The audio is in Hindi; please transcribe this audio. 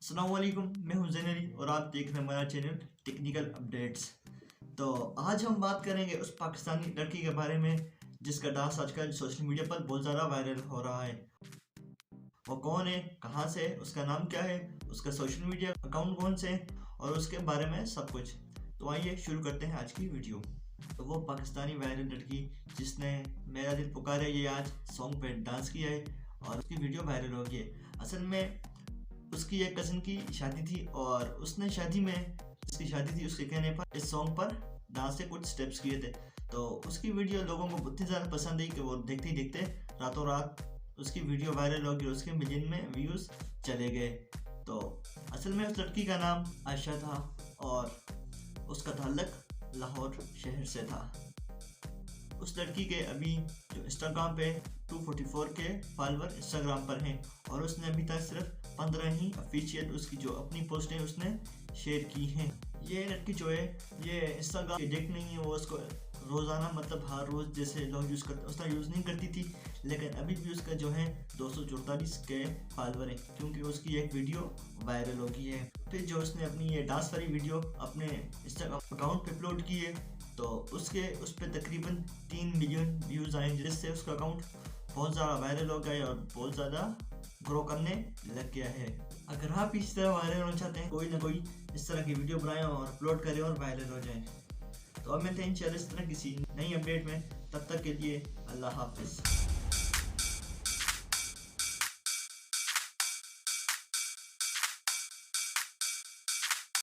अस्सलाम वालेकुम, मैं हूं ज़ैन अली और आप देख रहे हैं हमारा चैनल टेक्निकल अपडेट्स। तो आज हम बात करेंगे उस पाकिस्तानी लड़की के बारे में जिसका डांस आजकल सोशल मीडिया पर बहुत ज़्यादा वायरल हो रहा है। वो कौन है, कहां से है, उसका नाम क्या है, उसका सोशल मीडिया अकाउंट कौन से है और उसके बारे में सब कुछ। तो आइए शुरू करते हैं आज की वीडियो। तो वो पाकिस्तानी वायरल लड़की जिसने मेरा दिल पुकारा ये आज सॉन्ग पे डांस किया है और उसकी वीडियो वायरल हो गई है। असल में उसकी एक कज़न की शादी थी और उसने शादी में जिसकी शादी थी उसके कहने पर इस सॉन्ग पर डांस के कुछ स्टेप्स किए थे। तो उसकी वीडियो लोगों को बहुत ही ज़्यादा पसंद आई कि वो देखते ही देखते रातों रात उसकी वीडियो वायरल हो गई, उसके मिलियन में व्यूज़ चले गए। तो असल में उस लड़की का नाम आयशा था और उसका ताल्लुक लाहौर शहर से था। उस लड़की के अभी जो इंस्टाग्राम पे 244 के फॉलोअर इंस्टाग्राम पर हैं और उसने अभी तक सिर्फ 15 ही ऑफिशियल उसकी जो अपनी पोस्ट है उसने शेयर की हैं। ये लड़की जो है ये इंस्टाग्राम एडिक्ट नहीं है, वो उसको रोज़ाना मतलब हर रोज़ जैसे लोग यूज़ करते उसका यूज़ नहीं करती थी, लेकिन अभी भी उसका जो है 244 के फॉलोअर है क्योंकि उसकी एक वीडियो वायरल हो गई है। फिर जो उसने अपनी ये डांस वाली वीडियो अपने इंस्टाग्राम अकाउंट पे अपलोड की है तो उस पर तकरीबन 3 मिलियन व्यूज़ आए, जिससे उसका अकाउंट बहुत ज़्यादा वायरल हो गया और बहुत ज़्यादा ग्रो करने लग गया है। अगर आप इस तरह वायरल होना चाहते हैं, कोई ना कोई इस तरह की वीडियो बनाएं और अपलोड करें और वायरल हो जाएं। तो अब मिलते हैं इंशाल्लाह इस तरह किसी नई अपडेट में, तब तक के लिए अल्लाह हाफिज़।